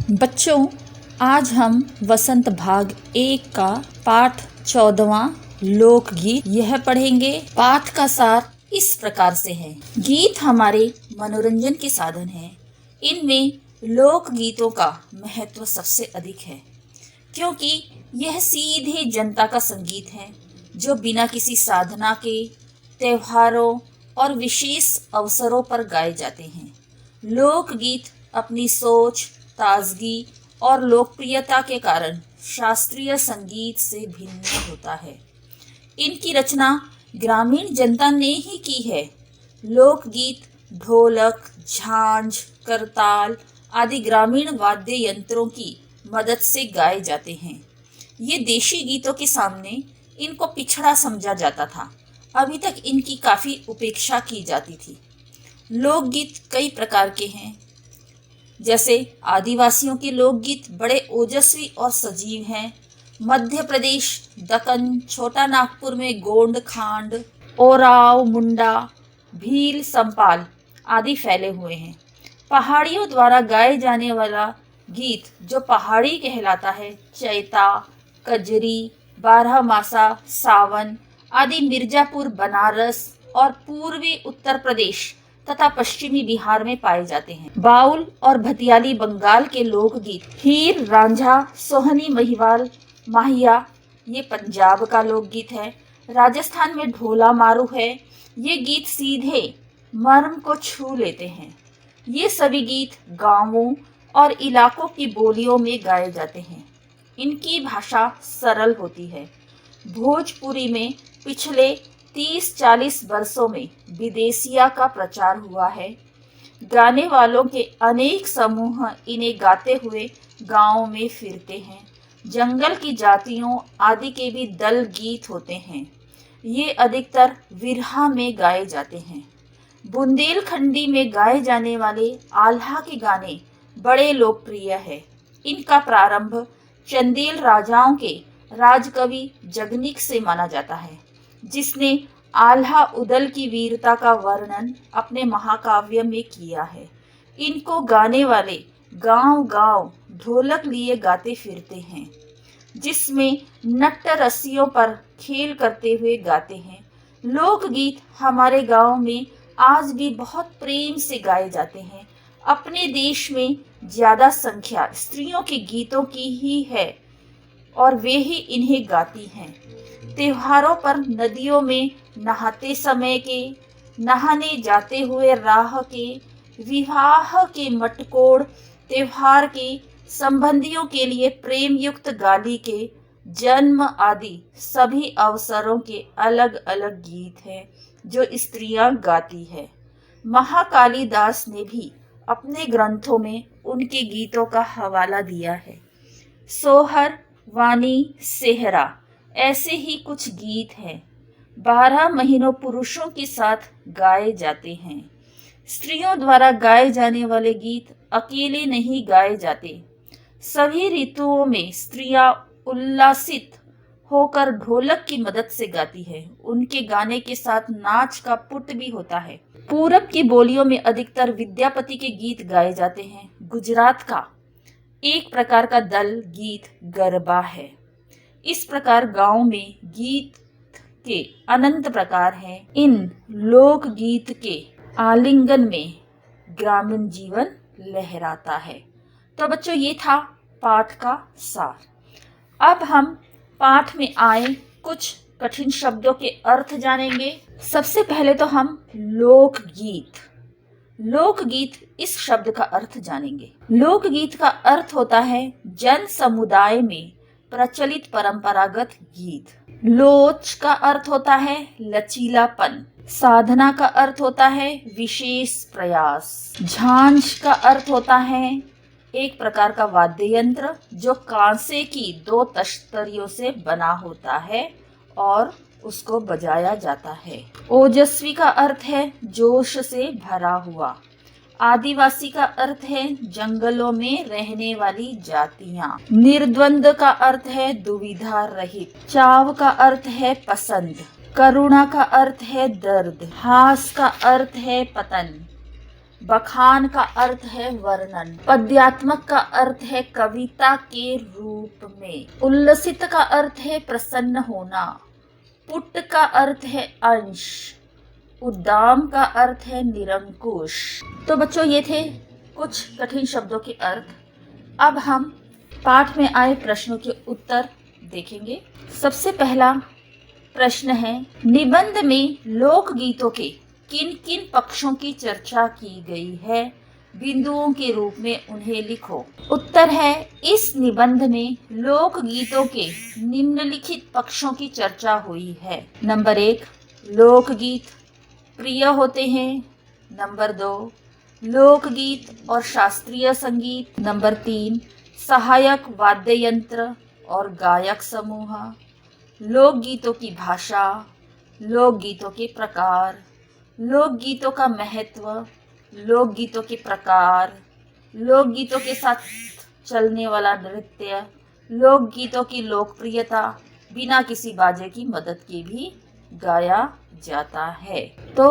बच्चों, आज हम वसंत भाग 1 का पाठ 14वां लोकगीत यह पढ़ेंगे। पाठ का सार इस प्रकार से है। गीत हमारे मनोरंजन के साधन हैं। इनमें लोकगीतों का महत्व सबसे अधिक है, क्योंकि यह सीधे जनता का संगीत है जो बिना किसी साधना के त्योहारों और विशेष अवसरों पर गाए जाते हैं। लोकगीत अपनी सोच, ताजगी और लोकप्रियता के कारण शास्त्रीय संगीत से भिन्न होता है। इनकी रचना ग्रामीण जनता ने ही की है। लोकगीत ढोलक, झांझ, करताल आदि ग्रामीण वाद्य यंत्रों की मदद से गाए जाते हैं। ये देशी गीतों के सामने इनको पिछड़ा समझा जाता था। अभी तक इनकी काफी उपेक्षा की जाती थी। लोकगीत कई प्रकार के हैं। जैसे आदिवासियों के लोकगीत बड़े ओजस्वी और सजीव हैं। मध्य प्रदेश, दक्कन, छोटा नागपुर में गोंड खांड, ओराव, मुंडा, भील, संपाल आदि फैले हुए हैं। पहाड़ियों द्वारा गाए जाने वाला गीत जो पहाड़ी कहलाता है, चैता, कजरी, बारहमासा, सावन आदि मिर्जापुर, बनारस और पूर्वी उत्तर प्रदेश तथा पश्चिमी बिहार में पाए जाते हैं। बाउल और भतियाली बंगाल के लोकगीत, हीर रांझा, सोहनी, महिवाल, माहिया ये पंजाब का लोकगीत है। राजस्थान में ढोला मारू है। ये गीत सीधे मर्म को छू लेते हैं। ये सभी गीत गांवों और इलाकों की बोलियों में गाए जाते हैं। इनकी भाषा सरल होती है। भोजपुरी में पिछले 30-40 वर्षों में विदेशिया का प्रचार हुआ है। गाने वालों के अनेक समूह इन्हें गाते हुए गांवों में फिरते हैं। जंगल की जातियों आदि के भी दल गीत होते हैं। ये अधिकतर विरहा में गाए जाते हैं। बुंदेलखंडी में गाए जाने वाले आल्हा के गाने बड़े लोकप्रिय है। इनका प्रारंभ चंदेल राजाओं के राजकवि जगनिक से माना जाता है, जिसने आल्हा उदल की वीरता का वर्णन अपने महाकाव्य में किया है। इनको गाने वाले गांव-गांव ढोलक लिए गाते फिरते हैं, जिसमें नट्ट रस्सियों पर खेल करते हुए गाते हैं। लोकगीत हमारे गांव में आज भी बहुत प्रेम से गाए जाते हैं। अपने देश में ज्यादा संख्या स्त्रियों के गीतों की ही है और वे ही इन्हें गाती हैं। त्योहारों पर नदियों में नहाते समय के, नहाने जाते हुए राह के, विवाह के मटकोड़, त्योहार के संबंधियों के लिए प्रेम युक्त गाली के, जन्म आदि सभी अवसरों के अलग अलग गीत हैं जो स्त्रियां गाती है। महाकालीदास ने भी अपने ग्रंथों में उनके गीतों का हवाला दिया है। सोहर, वानी, सेहरा ऐसे ही कुछ गीत हैं। 12 महीनों पुरुषों के साथ गाए जाते हैं। स्त्रियों द्वारा गाए जाने वाले गीत अकेले नहीं गाए जाते। सभी ऋतुओं में स्त्रियां उल्लासित होकर ढोलक की मदद से गाती है। उनके गाने के साथ नाच का पुट भी होता है। पूरब की बोलियों में अधिकतर विद्यापति के गीत गाए जाते हैं। गुजरात का एक प्रकार का दल गीत गरबा है। इस प्रकार गांव में गीत के अनंत प्रकार हैं। इन लोक गीत के आलिंगन में ग्रामीण जीवन लहराता है। तो बच्चों, ये था पाठ का सार। अब हम पाठ में आए कुछ कठिन शब्दों के अर्थ जानेंगे। सबसे पहले तो हम लोकगीत इस शब्द का अर्थ जानेंगे। लोकगीत का अर्थ होता है जन समुदाय में प्रचलित परंपरागत गीत। लोच का अर्थ होता है लचीलापन। साधना का अर्थ होता है विशेष प्रयास। झांझ का अर्थ होता है एक प्रकार का वाद्य यंत्र जो कांसे की 2 तश्तरियों से बना होता है और उसको बजाया जाता है। ओजस्वी का अर्थ है जोश से भरा हुआ। आदिवासी का अर्थ है जंगलों में रहने वाली जातियां। निर्द्वंद का अर्थ है दुविधा रहित। चाव का अर्थ है पसंद। करुणा का अर्थ है दर्द। हास का अर्थ है पतन। बखान का अर्थ है वर्णन। पद्यात्मक का अर्थ है कविता के रूप में। उल्लसित का अर्थ है प्रसन्न होना। पुट का अर्थ है अंश। उद्दाम का अर्थ है निरंकुश। तो बच्चों, ये थे कुछ कठिन शब्दों के अर्थ। अब हम पाठ में आए प्रश्नों के उत्तर देखेंगे। सबसे पहला प्रश्न है, निबंध में लोकगीतों के किन किन पक्षों की चर्चा की गई है? बिंदुओं के रूप में उन्हें लिखो। उत्तर है, इस निबंध में लोकगीतों के निम्नलिखित पक्षों की चर्चा हुई है। नंबर 1, लोकगीत प्रिय होते हैं। नंबर 2, लोकगीत और शास्त्रीय संगीत। नंबर 3, सहायक वाद्य यंत्र और गायक समूह। लोकगीतों की भाषा, लोकगीतों के प्रकार, लोकगीतों का महत्व, लोकगीतों के प्रकार, लोकगीतों के साथ चलने वाला नृत्य, लोकगीतों की लोकप्रियता, बिना किसी बाजे की मदद के भी गाया जाता है। तो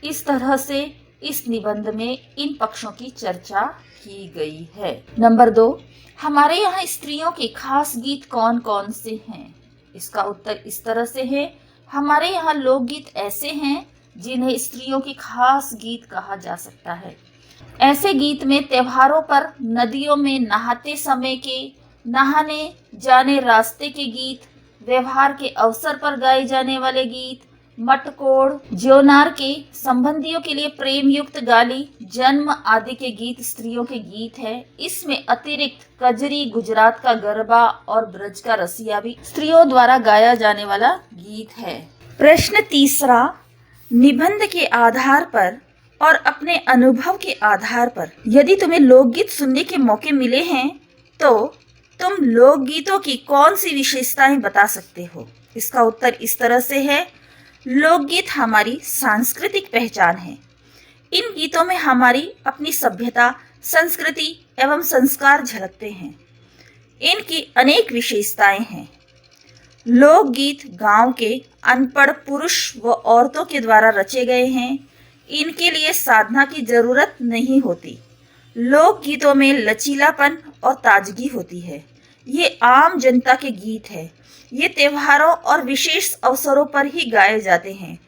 इस तरह से इस निबंध में इन पक्षों की चर्चा की गई है। नंबर 2, हमारे यहाँ स्त्रियों के खास गीत कौन कौन से हैं? इसका उत्तर इस तरह से है, हमारे यहाँ लोकगीत ऐसे हैं जिन्हें स्त्रियों के खास गीत कहा जा सकता है। ऐसे गीत में त्योहारों पर नदियों में नहाते समय के नहाने जाने रास्ते के गीत, व्यवहार के अवसर पर गाए जाने वाले गीत, मटकोड़, ज्योनार के संबंधियों के लिए प्रेम युक्त गाली, जन्म आदि के गीत स्त्रियों के गीत है। इसमें अतिरिक्त कजरी, गुजरात का गरबा और ब्रज का रसिया भी स्त्रियों द्वारा गाया जाने वाला गीत है। प्रश्न तीसरा, निबंध के आधार पर और अपने अनुभव के आधार पर यदि तुम्हें लोकगीत सुनने के मौके मिले हैं तो तुम लोकगीतों की कौन सी विशेषताएं बता सकते हो? इसका उत्तर इस तरह से है, लोकगीत हमारी सांस्कृतिक पहचान है। इन गीतों में हमारी अपनी सभ्यता, संस्कृति एवं संस्कार झलकते हैं। इनकी अनेक विशेषताएं हैं। लोकगीत गांव के अनपढ़ पुरुष व औरतों के द्वारा रचे गए हैं। इनके लिए साधना की जरूरत नहीं होती। लोकगीतों में लचीलापन और ताजगी होती है। ये आम जनता के गीत है। ये त्योहारों और विशेष अवसरों पर ही गाए जाते हैं।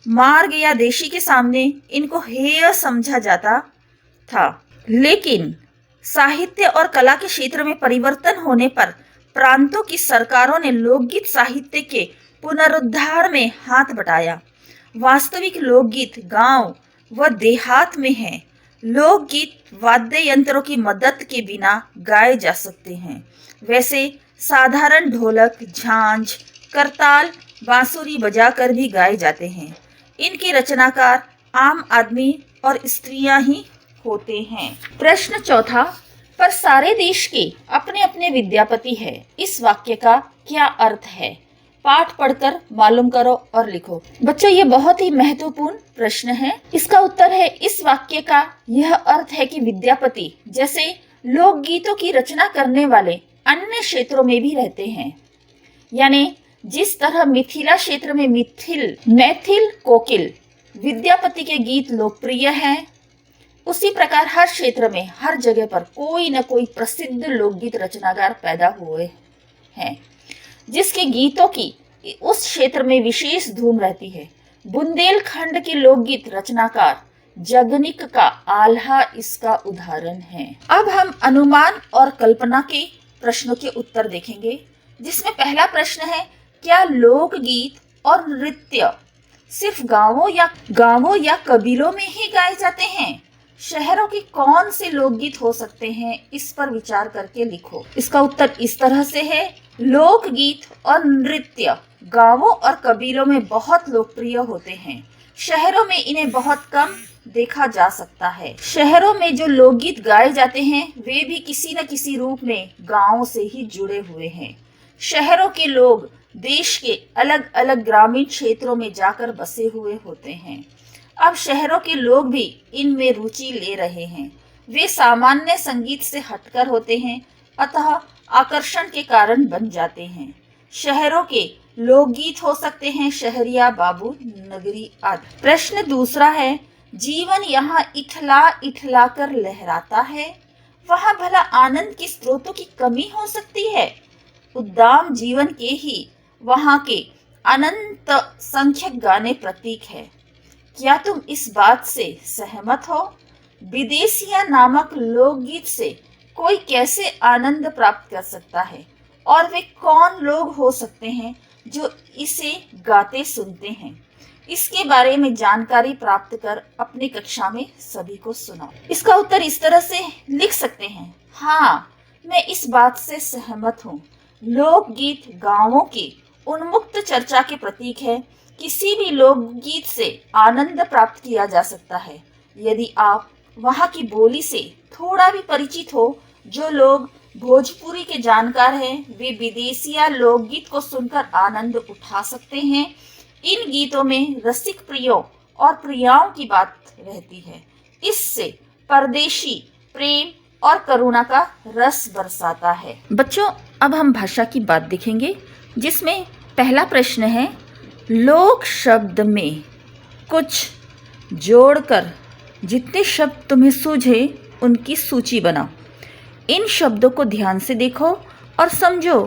मार्ग या देशी के सामने इनको हेय समझा जाता था, लेकिन साहित्य और कला के क्षेत्र में परिवर्तन होने पर प्रांतों की सरकारों ने लोकगीत साहित्य के पुनरुद्धार में हाथ बटाया। वास्तविक लोकगीत गांव व देहात में है। लोकगीत वाद्य यंत्रों की मदद के बिना गाए जा सकते हैं। वैसे साधारण ढोलक, झांझ, करताल, बांसुरी बजाकर भी गाए जाते हैं। इनके रचनाकार आम आदमी और स्त्रियां ही होते हैं। प्रश्न चौथा, पर सारे देश के अपने अपने विद्यापति है। इस वाक्य का क्या अर्थ है? पाठ पढ़कर मालूम करो और लिखो। बच्चों, ये बहुत ही महत्वपूर्ण प्रश्न है। इसका उत्तर है, इस वाक्य का यह अर्थ है कि विद्यापति जैसे लोकगीतों की रचना करने वाले अन्य क्षेत्रों में भी रहते हैं। यानी जिस तरह मिथिला क्षेत्र में मैथिल कोकिल विद्यापति के गीत लोकप्रिय हैं, उसी प्रकार हर क्षेत्र में हर जगह पर कोई न कोई प्रसिद्ध लोकगीत रचनाकार पैदा हुए हैं, जिसके गीतों की उस क्षेत्र में विशेष धूम रहती है। बुंदेलखंड के लोकगीत रचनाकार जगनिक का आल्हा इसका उदाहरण है। अब हम अनुमान और कल्पना के प्रश्नों के उत्तर देखेंगे, जिसमें पहला प्रश्न है, क्या लोकगीत और नृत्य सिर्फ गांवों या कबीलों में ही गाए जाते हैं? शहरों के कौन से लोकगीत हो सकते हैं? इस पर विचार करके लिखो। इसका उत्तर इस तरह से है, लोकगीत और नृत्य गांवों और कबीलों में बहुत लोकप्रिय होते हैं। शहरों में इन्हें बहुत कम देखा जा सकता है। शहरों में जो लोकगीत गाए जाते हैं वे भी किसी न किसी रूप में गांव से ही जुड़े हुए हैं। शहरों के लोग देश के अलग अलग ग्रामीण क्षेत्रों में जाकर बसे हुए होते हैं। अब शहरों के लोग भी इनमें रुचि ले रहे हैं। वे सामान्य संगीत से हटकर होते हैं, अतः आकर्षण के कारण बन जाते हैं। शहरों के लोकगीत हो सकते हैं शहरिया, बाबू, नगरी आदि। प्रश्न दूसरा है, जीवन यहाँ इठला इठला कर लहराता है, वहाँ भला आनंद के स्रोतों की कमी हो सकती है? उद्दाम जीवन के ही वहाँ के अनंत संख्यक गाने प्रतीक है। क्या तुम इस बात से सहमत हो? विदेशिया नामक लोकगीत से कोई कैसे आनंद प्राप्त कर सकता है, और वे कौन लोग हो सकते हैं जो इसे गाते सुनते हैं? इसके बारे में जानकारी प्राप्त कर अपनी कक्षा में सभी को सुनाओ। इसका उत्तर इस तरह से लिख सकते हैं। हाँ, मैं इस बात से सहमत हूँ। लोकगीत गांवों की उन्मुक्त चर्चा के प्रतीक है। किसी भी लोकगीत से आनंद प्राप्त किया जा सकता है यदि आप वहाँ की बोली से थोड़ा भी परिचित हो। जो लोग भोजपुरी के जानकार हैं, वे विदेशिया लोकगीत को सुनकर आनंद उठा सकते हैं। इन गीतों में रसिक प्रियों और प्रियाओं की बात रहती है। इससे परदेशी प्रेम और करुणा का रस बरसाता है। बच्चों, अब हम भाषा की बात देखेंगे, जिसमें पहला प्रश्न है, लोक शब्द में कुछ जोड़कर जितने शब्द तुम्हें सूझे उनकी सूची बनाओ। इन शब्दों को ध्यान से देखो और समझो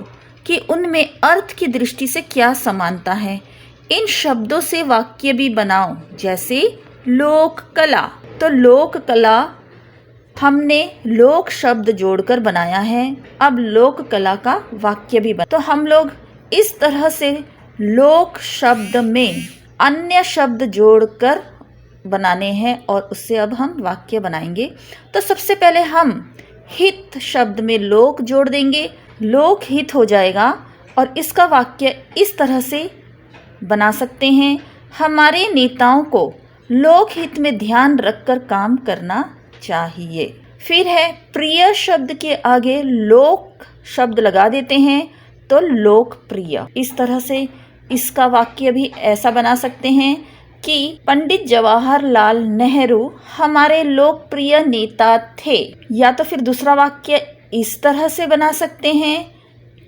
कि उनमें अर्थ की दृष्टि से क्या समानता है। इन शब्दों से वाक्य भी बनाओ, जैसे लोक कला। तो लोक कला हमने लोक शब्द जोड़कर बनाया है। अब लोक कला का वाक्य भी बना। तो हम लोग इस तरह से लोक शब्द में अन्य शब्द जोड़कर बनाने हैं और उससे अब हम वाक्य बनाएंगे। तो सबसे पहले हम हित शब्द में लोक जोड़ देंगे, लोक हित हो जाएगा और इसका वाक्य इस तरह से बना सकते हैं, हमारे नेताओं को लोक हित में ध्यान रखकर काम करना चाहिए। फिर है प्रिय शब्द के आगे लोक शब्द लगा देते हैं तो लोकप्रिय। इस तरह से इसका वाक्य भी ऐसा बना सकते हैं कि पंडित जवाहरलाल नेहरू हमारे लोकप्रिय नेता थे। या तो फिर दूसरा वाक्य इस तरह से बना सकते हैं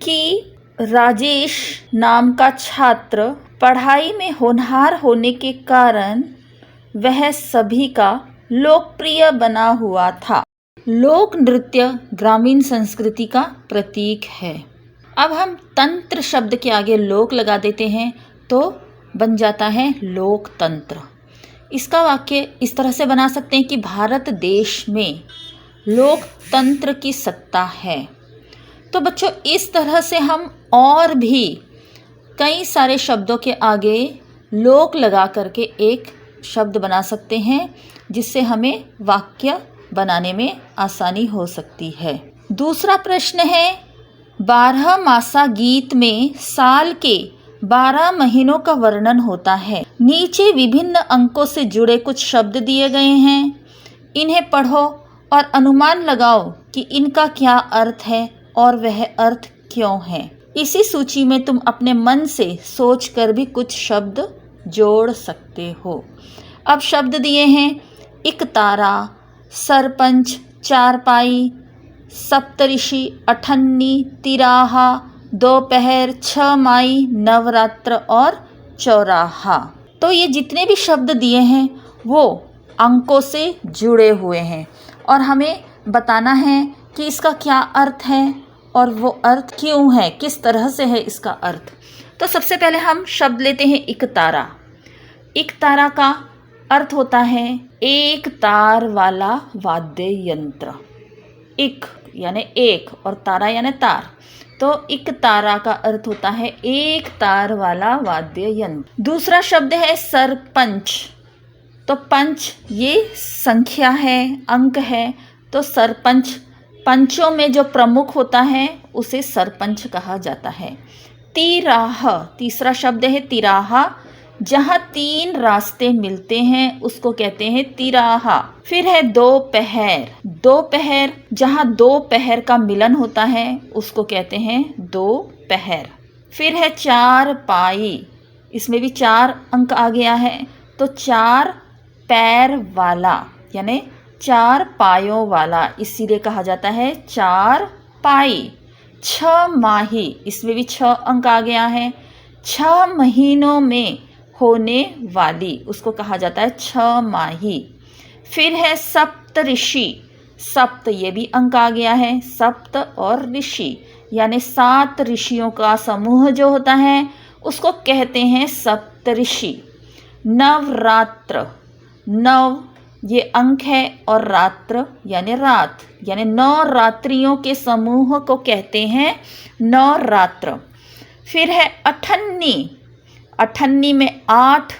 कि राजेश नाम का छात्र पढ़ाई में होनहार होने के कारण वह सभी का लोकप्रिय बना हुआ था। लोक नृत्य ग्रामीण संस्कृति का प्रतीक है। अब हम तंत्र शब्द के आगे लोक लगा देते हैं तो बन जाता है लोकतंत्र। इसका वाक्य इस तरह से बना सकते हैं कि भारत देश में लोकतंत्र की सत्ता है। तो बच्चों, इस तरह से हम और भी कई सारे शब्दों के आगे लोक लगा करके एक शब्द बना सकते हैं, जिससे हमें वाक्य बनाने में आसानी हो सकती है। दूसरा प्रश्न है, 12 मासा गीत में साल के 12 महीनों का वर्णन होता है। नीचे विभिन्न अंकों से जुड़े कुछ शब्द दिए गए हैं, इन्हें पढ़ो और अनुमान लगाओ कि इनका क्या अर्थ है और वह अर्थ क्यों है। इसी सूची में तुम अपने मन से सोचकर भी कुछ शब्द जोड़ सकते हो। अब शब्द दिए हैं, इकतारा, सरपंच, चारपाई, सप्तऋषि, अठन्नी, तिराहा, दोपहर, 6 माई, नवरात्र और चौराहा। तो ये जितने भी शब्द दिए हैं वो अंकों से जुड़े हुए हैं और हमें बताना है कि इसका क्या अर्थ है और वो अर्थ क्यों है, किस तरह से है इसका अर्थ। तो सबसे पहले हम शब्द लेते हैं इकतारा। इकतारा का अर्थ होता है एक तार वाला वाद्य यंत्र। इक यानी एक और तारा यानी तार, तो इकतारा का अर्थ होता है एक तार वाला वाद्य यंत्र। दूसरा शब्द है सरपंच। तो पंच ये संख्या है, अंक है, तो सरपंच पंचों में जो प्रमुख होता है उसे सरपंच कहा जाता है। तिराह, तीसरा शब्द है तिराहा, जहाँ 3 रास्ते मिलते हैं उसको कहते हैं तिराहा। फिर है दोपहर। दोपहर, जहाँ 2 पहर का मिलन होता है उसको कहते हैं दोपहर। फिर है चारपाई, इसमें भी 4 अंक आ गया है, तो 4 पैर वाला यानी 4 पायों वाला, इसीलिए कहा जाता है चारपाई। 6 माही, इसमें भी 6 अंक आ गया है। 6 महीनों में होने वाली, उसको कहा जाता है 6 माही। फिर है सप्त ऋषि, सप्त ये भी अंक आ गया है, सप्त और ऋषि यानी 7 ऋषियों का समूह जो होता है उसको कहते हैं सप्त ऋषि। नवरात्र, नव ये अंक है और रात्र यानी रात, यानी 9 रात्रियों के समूह को कहते हैं नवरात्र। फिर है अठन्नी, अठन्नी में 8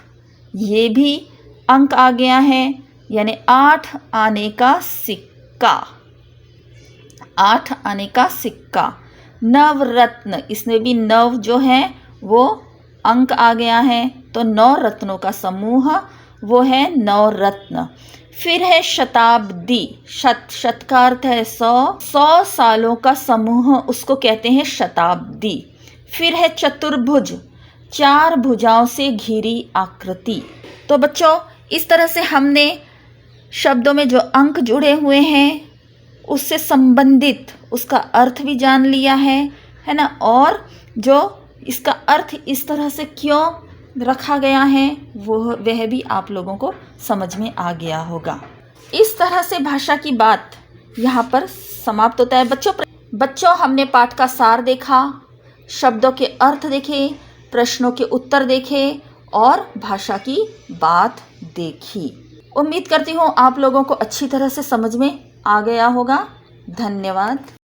ये भी अंक आ गया है यानी 8 आने का सिक्का, 8 आने का सिक्का। नवरत्न, इसमें भी नव जो है वो अंक आ गया है, तो 9 रत्नों का समूह वो है नवरत्न। फिर है शताब्दी, शत का अर्थ है 100 सालों का समूह उसको कहते हैं शताब्दी। फिर है चतुर्भुज, 4 भुजाओं से घिरी आकृति। तो बच्चों इस तरह से हमने शब्दों में जो अंक जुड़े हुए हैं उससे संबंधित उसका अर्थ भी जान लिया है ना, और जो इसका अर्थ इस तरह से क्यों रखा गया है वह भी आप लोगों को समझ में आ गया होगा। इस तरह से भाषा की बात यहाँ पर समाप्त होता है। बच्चों हमने पाठ का सार देखा, शब्दों के अर्थ देखे, प्रश्नों के उत्तर देखे और भाषा की बात देखी। उम्मीद करती हूँ आप लोगों को अच्छी तरह से समझ में आ गया होगा। धन्यवाद।